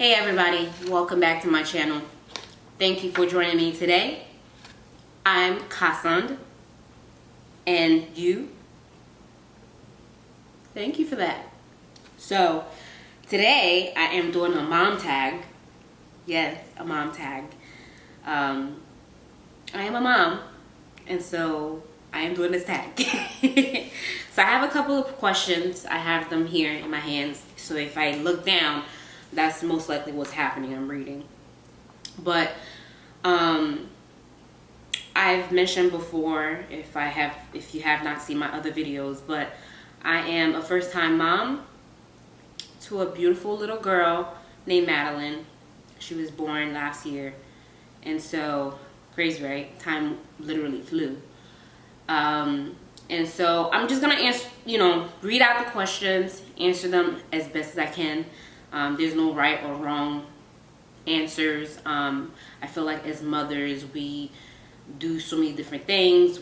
Hey everybody, welcome back to my channel. Thank you for joining me today. I'm Kasand, and you? Thank you for that. So, today I am doing a mom tag. Yes, a mom tag. I am a mom, and so I am doing this tag. So I have a couple of questions. I have them here in my hands. So if I look down, that's most likely what's happening. I'm reading. But I've mentioned before, if you have not seen my other videos, but I am a first-time mom to a beautiful little girl named Madeline. She was born last year, and so crazy, right? Time literally flew. And so I'm just gonna answer, read out the questions, answer them as best as I can. There's no right or wrong answers. I feel like as mothers, we do so many different things.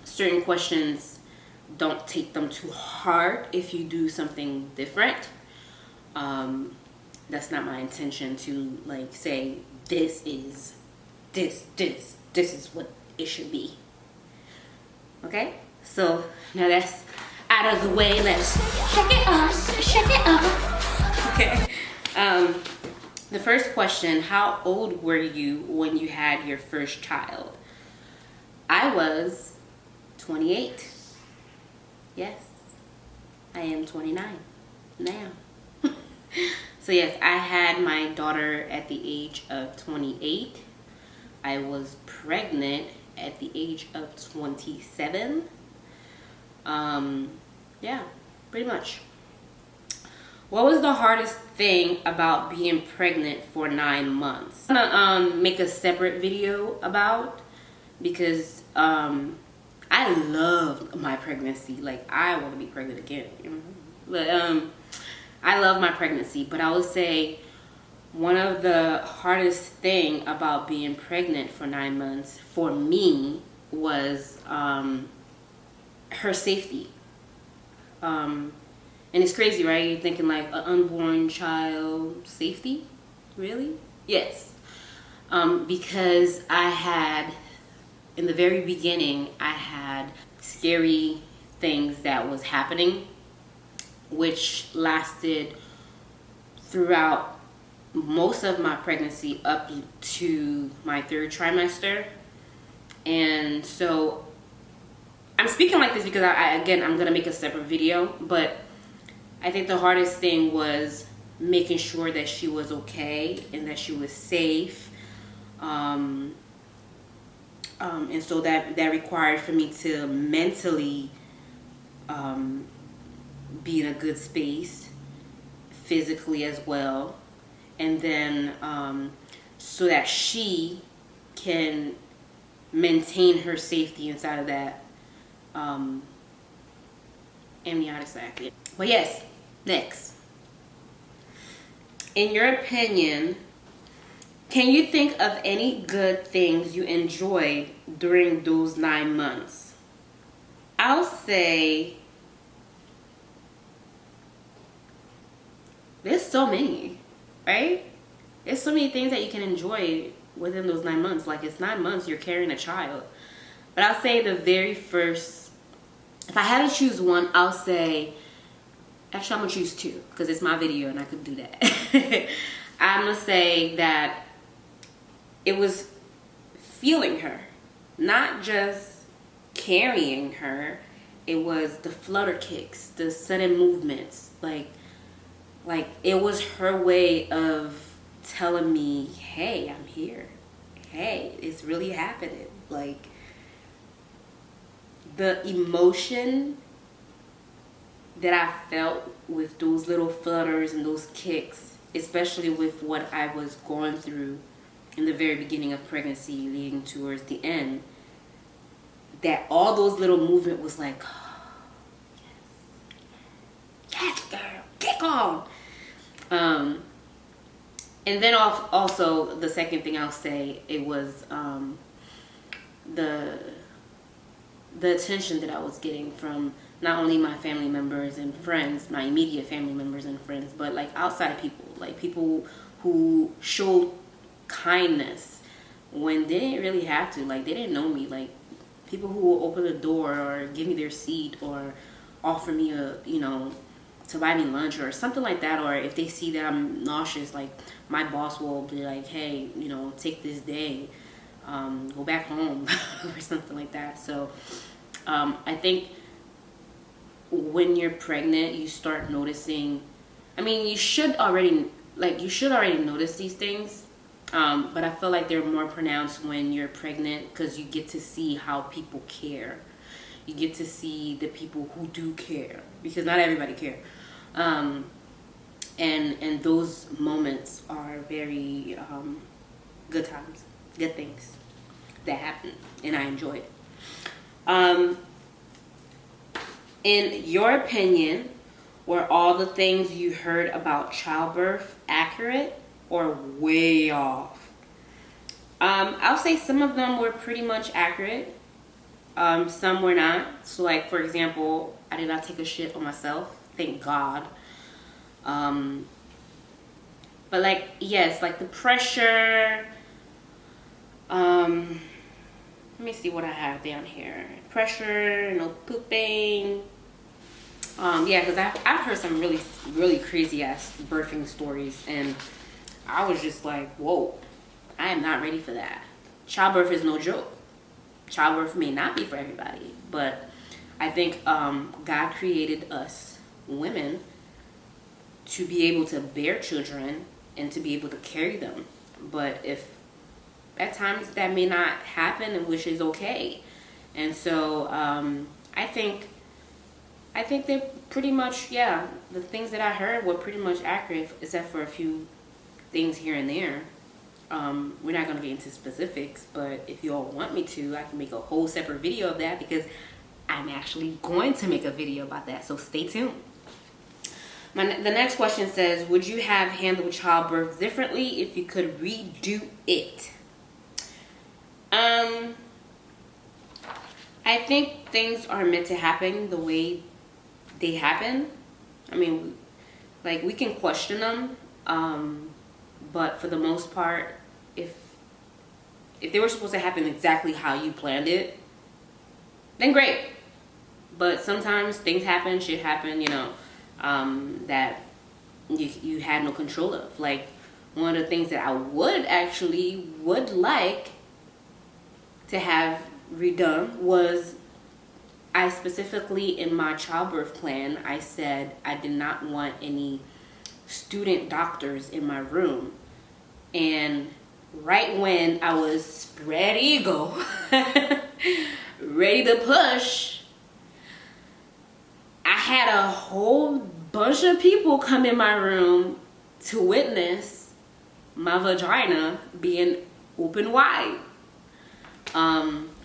Certain questions, don't take them too hard if you do something different. That's not my intention to say this is what it should be. Okay, so now that's out of the way. Let's check it up. Okay. The first question: how old were you when you had your first child? I was 28. Yes, I am 29 now. So yes, I had my daughter at the age of 28. I was pregnant at the age of 27. Yeah, pretty much. What was the hardest thing about being pregnant for 9 months? I'm gonna make a separate video about, because I love my pregnancy. Like, I want to be pregnant again. But I love my pregnancy, but I would say one of the hardest thing about being pregnant for 9 months for me was her safety. And it's crazy, right? You're thinking like an unborn child safety? Really? Yes. Because in the very beginning, I had scary things that was happening, which lasted throughout most of my pregnancy up to my 3rd trimester. And so I'm speaking like this because I'm going to make a separate video, but I think the hardest thing was making sure that she was okay and that she was safe. And so that required for me to mentally be in a good space, physically as well. And then so that she can maintain her safety inside of that amniotic sac. But yes, next. In your opinion, can you think of any good things you enjoyed during those 9 months? I'll say there's so many, right? There's so many things that you can enjoy within those 9 months. Like, it's 9 months, you're carrying a child. But I'll say the very first, if I had to choose one, I'll say, actually I'm gonna choose 2 because it's my video and I could do that. I'm gonna say that it was feeling her, not just carrying her. It was the flutter kicks, the sudden movements, like it was her way of telling me, hey, I'm here. Hey, it's really happening. Like, the emotion that I felt with those little flutters and those kicks, especially with what I was going through in the very beginning of pregnancy leading towards the end, that all those little movement was like, oh, yes, girl, kick on. And then also the second thing I'll say, it was the attention that I was getting from not only my family members and friends, my immediate family members and friends, but like outside people, like people who showed kindness when they didn't really have to. Like, they didn't know me. Like, people who will open the door or give me their seat or offer me a, to buy me lunch or something like that. Or if they see that I'm nauseous, like, my boss will be like, hey, take this day, go back home or something like that. So I think when you're pregnant, you start noticing, you should already notice these things, but I feel like they're more pronounced when you're pregnant, because you get to see how people care. You get to see the people who do care, because not everybody care. And those moments are very good times, good things that happen, and I enjoy it. In your opinion, were all the things you heard about childbirth accurate or way off? I'll say some of them were pretty much accurate. Some were not. So, like, for example, I did not take a shit on myself. Thank God. But, like, yes, like the pressure. Let me see what I have down here. Pressure, no pooping. Yeah, because I've heard some really, really crazy ass birthing stories, and I was just like, whoa, I am not ready for that. Childbirth is no joke. Childbirth may not be for everybody, but I think God created us women to be able to bear children and to be able to carry them. But if at times that may not happen, which is okay. And so I think they're pretty much, yeah, the things that I heard were pretty much accurate, except for a few things here and there. We're not going to get into specifics, but if you all want me to, I can make a whole separate video of that, because I'm actually going to make a video about that, so stay tuned. The next question says, would you have handled childbirth differently if you could redo it? I think things are meant to happen the way they happen. Like, we can question them, but for the most part, if they were supposed to happen exactly how you planned it, then great. But sometimes things happen, shit happen, that you had no control of. Like, one of the things that I would like to have redone was, I specifically, in my childbirth plan, I said I did not want any student doctors in my room. And right when I was ready to go, ready to push, I had a whole bunch of people come in my room to witness my vagina being open wide.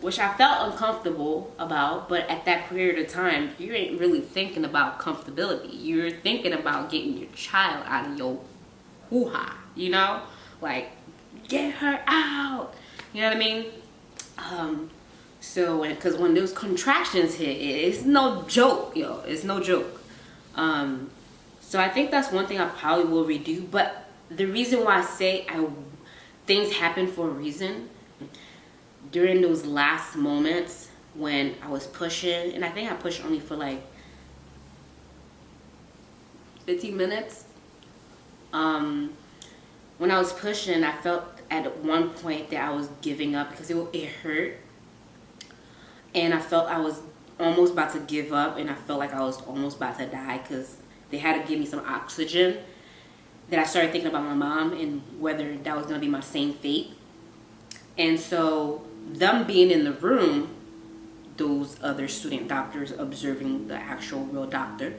Which I felt uncomfortable about, but at that period of time, you ain't really thinking about comfortability. You're thinking about getting your child out of your hoo-ha, like, get her out, you know what I mean? Because when those contractions hit, it's no joke, it's no joke. So I think that's one thing I probably will redo, but the reason why I say things happen for a reason, during those last moments when I was pushing, and I think I pushed only for like 15 minutes. When I was pushing, I felt at one point that I was giving up, because it hurt. And I felt I was almost about to give up, and I felt like I was almost about to die, because they had to give me some oxygen. Then I started thinking about my mom and whether that was going to be my same fate. And so them being in the room, those other student doctors observing the actual real doctor,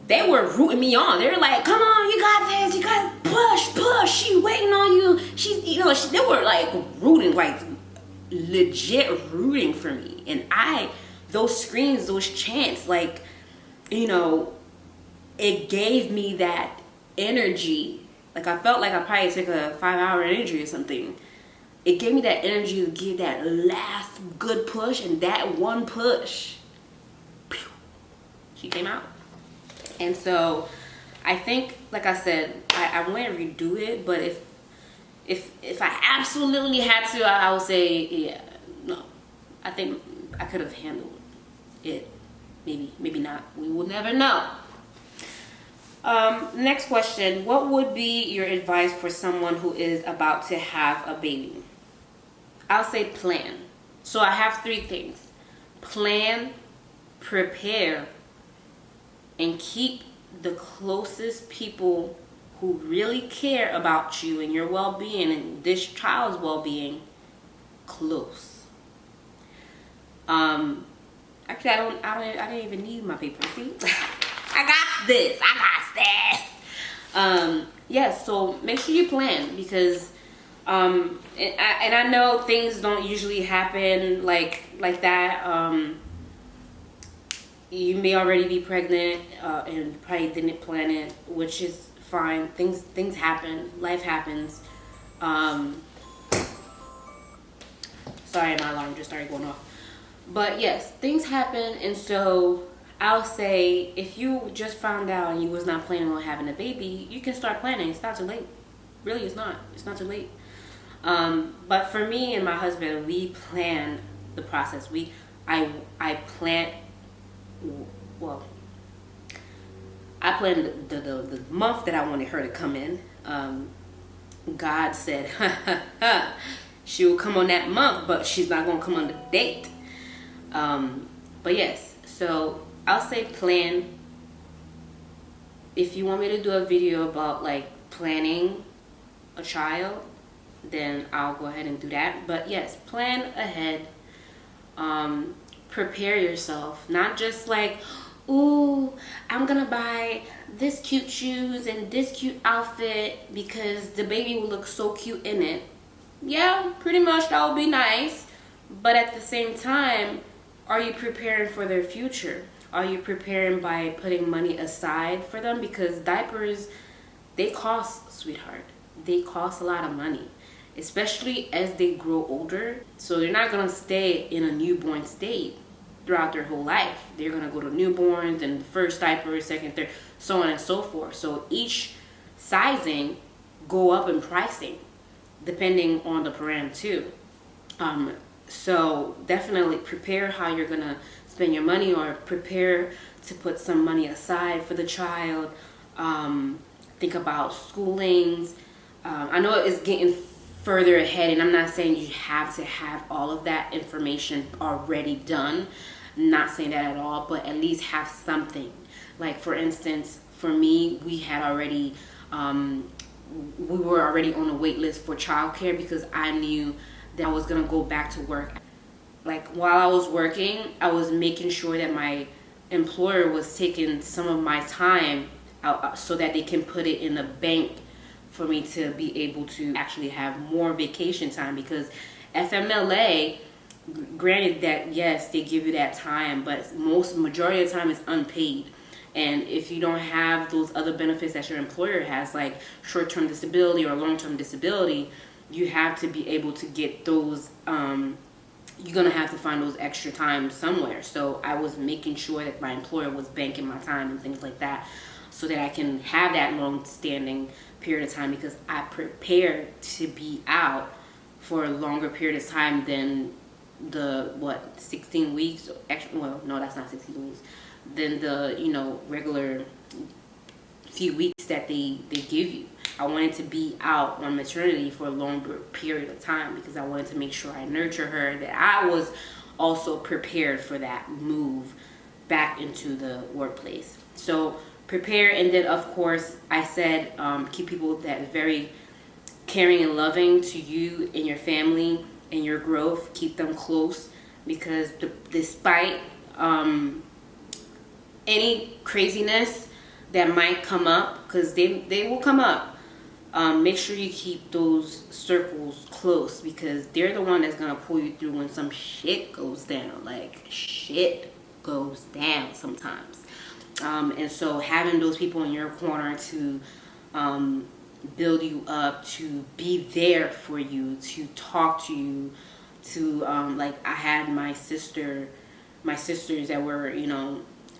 they were rooting me on. They were like, come on, you got this, you got push, she's waiting on you. They were like rooting, like legit rooting for me. And those screams, those chants, like, it gave me that energy. Like, I felt like I probably took a 5-hour energy or something. It gave me that energy to give that last good push, and that one push, she came out. And so I think, like I said, I wouldn't redo it, but if I absolutely had to, I would say, yeah, no. I think I could have handled it. Maybe not. We will never know. Next question. What would be your advice for someone who is about to have a baby? I'll say plan. So I have 3 things. Plan, prepare, and keep the closest people who really care about you and your well-being and this child's well-being close. Actually, I didn't even need my paper. See, I got this. Yes. So make sure you plan, because and I know things don't usually happen like that. You may already be pregnant and probably didn't plan it, which is fine. Things happen. Life happens. Sorry, my alarm just started going off. But yes, things happen, and so I'll say if you just found out and you was not planning on having a baby, you can start planning. It's not too late. Really, it's not. It's not too late. But for me and my husband, we plan the process. I planned the month that I wanted her to come in. God said she will come on that month, but she's not going to come on the date. But yes, so I'll say plan. If you want me to do a video about like planning a child, then I'll go ahead and do that. But yes, plan ahead. Prepare yourself. Not just like, ooh, I'm gonna buy this cute shoes and this cute outfit because the baby will look so cute in it. Yeah, pretty much that would be nice. But at the same time, are you preparing for their future? Are you preparing by putting money aside for them? Because diapers, they cost, sweetheart. They cost a lot of money, especially as they grow older. So they're not gonna stay in a newborn state throughout their whole life. They're gonna go to newborns and the first diaper, second, third, so on and so forth. So each sizing go up in pricing depending on the brand too. So definitely prepare how you're gonna spend your money, or prepare to put some money aside for the child. Think about schoolings. I know it's getting further ahead, and I'm not saying you have to have all of that information already done. I'm not saying that at all, but at least have something. Like for instance, for me, we had already, we were already on a wait list for childcare because I knew that I was gonna go back to work. Like while I was working, I was making sure that my employer was taking some of my time out so that they can put it in a bank for me to be able to actually have more vacation time, because FMLA, granted that yes, they give you that time, but majority of the time it's unpaid. And if you don't have those other benefits that your employer has, like short-term disability or long-term disability, you have to be able to get those, you're gonna have to find those extra time somewhere. So I was making sure that my employer was banking my time and things like that, so that I can have that long-standing period of time, because I prepared to be out for a longer period of time than the 16 weeks. Actually, well, no, that's not 16 weeks. Than the regular few weeks that they give you. I wanted to be out on maternity for a longer period of time because I wanted to make sure I nurture her, that I was also prepared for that move back into the workplace. So prepare, and then of course I said keep people that are very caring and loving to you and your family and your growth. Keep them close, because despite any craziness that might come up, because they will come up, make sure you keep those circles close, because they're the one that's gonna pull you through when some shit goes down. Like shit goes down sometimes. And so having those people in your corner to build you up, to be there for you, to talk to you, to like I had my sisters that were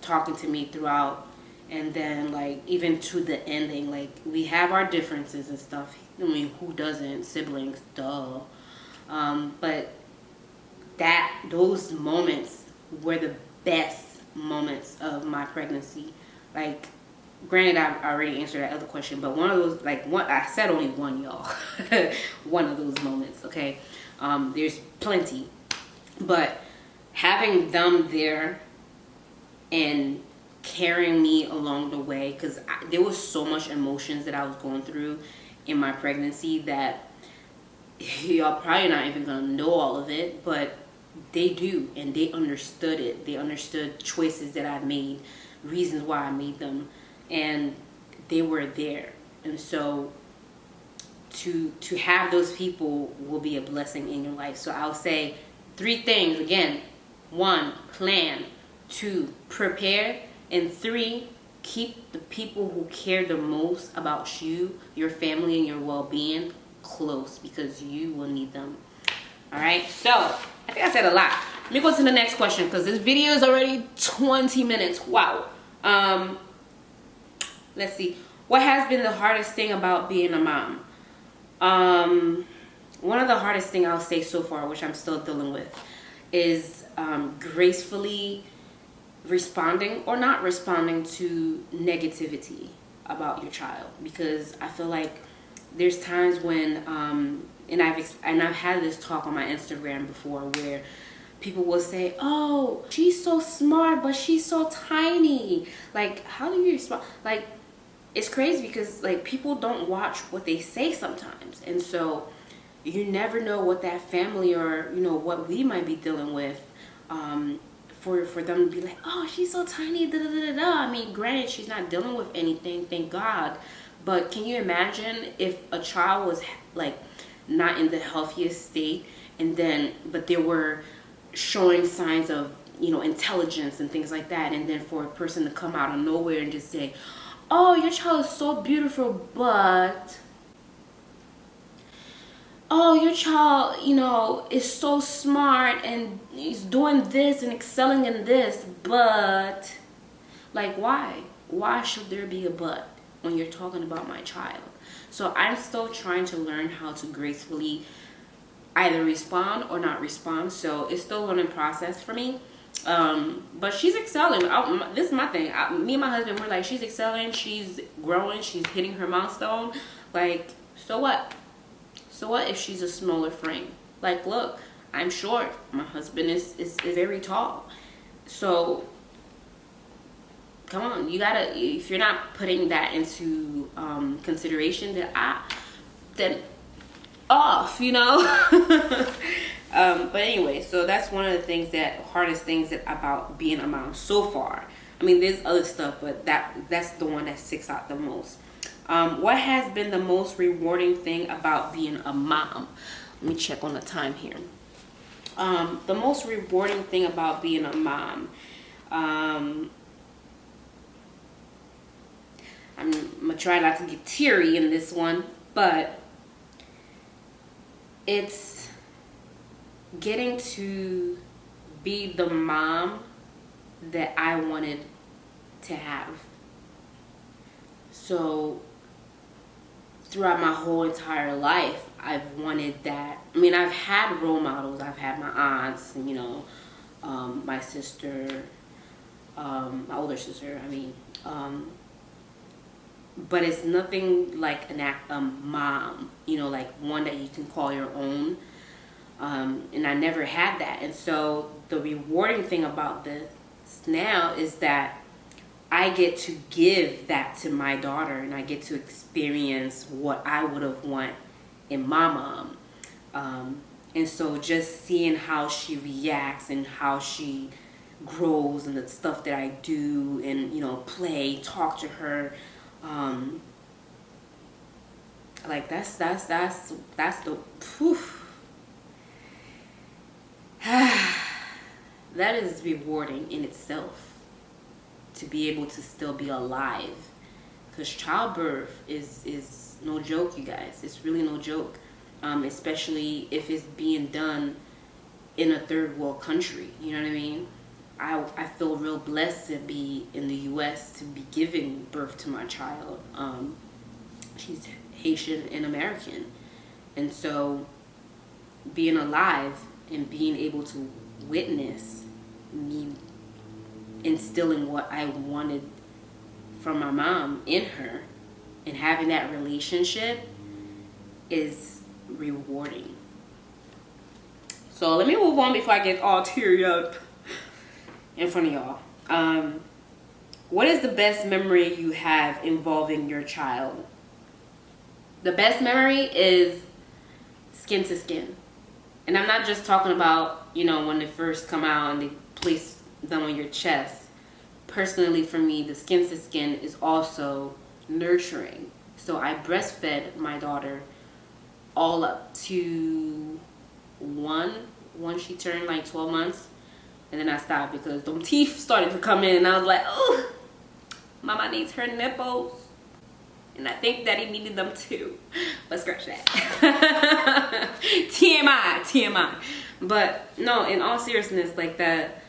talking to me throughout, and then like even to the ending. Like, we have our differences and stuff. I mean, who doesn't? Siblings, duh. But those moments were the best moments of my pregnancy. Like, granted, I already answered that other question, but one of those, like, I said only one, y'all. One of those moments, okay? There's plenty, but having them there and carrying me along the way, because there was so much emotions that I was going through in my pregnancy that y'all probably not even gonna know all of it, but they do, and they understood it. They understood choices that I made, reasons why I made them, and they were there. And so to have those people will be a blessing in your life. So I'll say 3 things again. 1, plan. 2, prepare. And 3, keep the people who care the most about you, your family, and your well-being close, because you will need them. All right, so I think I said a lot. Let me go to the next question, because this video is already 20 minutes. Wow. Let's see. What has been the hardest thing about being a mom? One of the hardest thing I'll say so far, which I'm still dealing with, is gracefully responding or not responding to negativity about your child. Because I feel like there's times when and I've had this talk on my Instagram before, where people will say, "Oh, she's so smart, but she's so tiny." Like, how do you respond? Like, it's crazy, because like, people don't watch what they say sometimes, and so you never know what that family, or what we might be dealing with, for them to be like, "Oh, she's so tiny, da da da da." I mean, granted, she's not dealing with anything, thank God, but can you imagine if a child was like not in the healthiest state, and then but they were showing signs of intelligence and things like that, and then for a person to come out of nowhere and just say, "Oh, your child is so beautiful, but oh, your child, is so smart and he's doing this and excelling in this, but," like, why should there be a but when you're talking about my child? So I'm still trying to learn how to gracefully either respond or not respond. So it's still a learning process for me. But she's excelling. This is my thing. Me and my husband, we're like, she's excelling, she's growing, she's hitting her milestone. Like, so what? So what if she's a smaller frame? Like, look, I'm short. My husband is very tall. So come on, you gotta, if you're not putting that into consideration, then off, but anyway, so that's one of the hardest things about being a mom so far. I mean, there's other stuff, but that's the one that sticks out the most. What has been the most rewarding thing about being a mom? Let me check on the time here. The most rewarding thing about being a mom, I'm gonna try not to get teary in this one, but it's getting to be the mom that I wanted to have. So throughout my whole entire life, I've wanted that. I mean, I've had role models. I've had my aunts, my sister, my older sister, but it's nothing like a mom, like one that you can call your own. And I never had that. And so the rewarding thing about this now is that I get to give that to my daughter, and I get to experience what I would have wanted in my mom. And so just seeing how she reacts and how she grows and the stuff that I do, and play, talk to her, like that's the poof. That is rewarding in itself, to be able to still be alive, because childbirth is no joke, you guys. It's really no joke, especially if it's being done in a third world country. You know what I mean? I feel real blessed to be in the U.S. to be giving birth to my child. She's Haitian and American, and so being alive and being able to witness me instilling what I wanted from my mom in her and having that relationship is rewarding. So let me move on before I get all teary up in front of y'all. What is the best memory you have involving your child? The best memory is skin to skin. And I'm not just talking about, you know, when they first come out and they place them on your chest. Personally, for me, the skin to skin is also nurturing. So I breastfed my daughter all up to once she turned like 12 months. And then I stopped because them teeth started to come in. And I was like, oh, mama needs her nipples. And I think daddy needed them too. But scratch that. TMI. But no, in all seriousness, like that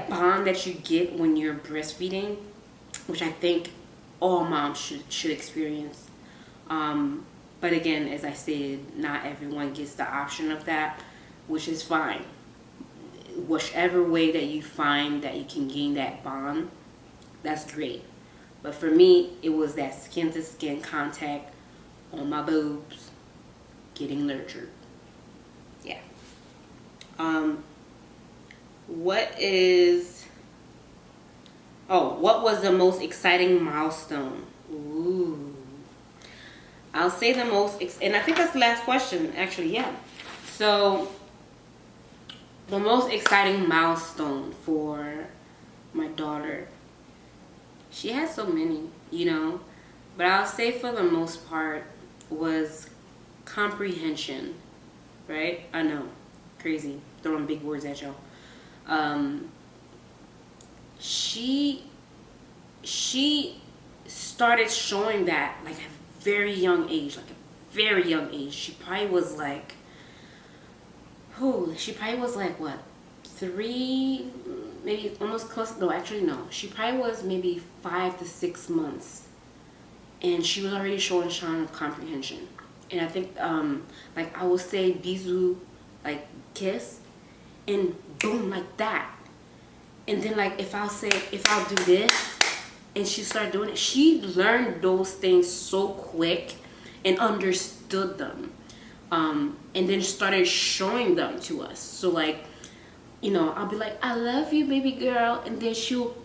bond that you get when you're breastfeeding, which I think all moms should experience. But again, as I stated, not everyone gets the option of that, which is fine. Whichever way that you find that you can gain that bond, that's great. But for me, it was that skin to skin contact on my boobs, getting nurtured. Yeah. What was the most exciting milestone? Ooh. I'll say the most, and I think that's the last question, actually, yeah. So, the most exciting milestone for my daughter, she has so many, you know, but I'll say for the most part was comprehension, right? I know, crazy, throwing big words at y'all. She started showing that like at a very young age, She probably was like, what, 3, maybe almost close. No, actually no. She probably was maybe 5 to 6 months, and she was already showing sign of comprehension. And I think, like I will say bisou, like kiss, and boom, like that. And then like if I'll do this, and she started doing it, she learned those things so quick and understood them, and then started showing them to us. So like, you know, I'll be like, I love you, baby girl, and then she'll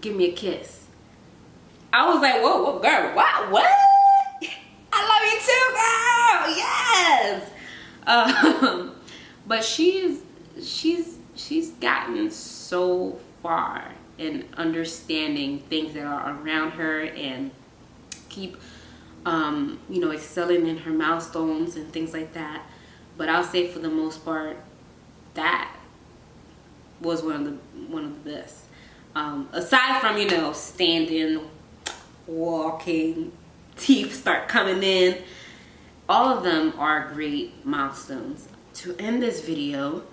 give me a kiss. I was like, whoa, girl, what? I love you too, girl. Yes. But she's gotten so far in understanding things that are around her and keep, you know, excelling in her milestones and things like that. But I'll say for the most part, that was one of the best. Aside from, you know, standing, walking, teeth start coming in, all of them are great milestones. To end this video,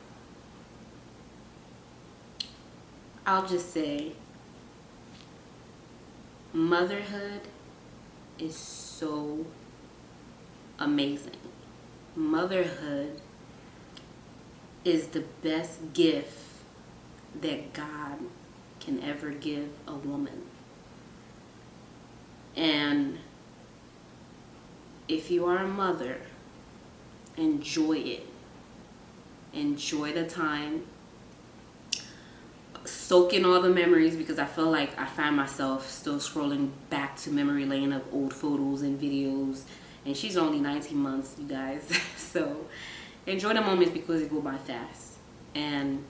I'll just say motherhood is so amazing. Motherhood is the best gift that God can ever give a woman. And if you are a mother, enjoy it. Enjoy the time. Soak in all the memories, because I feel like I find myself still scrolling back to memory lane of old photos and videos. And she's only 19 months, you guys. So enjoy the moments because they go by fast. And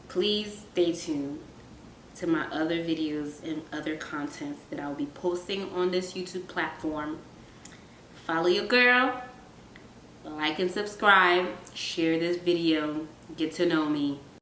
please stay tuned to my other videos and other contents that I'll be posting on this YouTube platform. Follow your girl, like and subscribe, share this video, get to know me.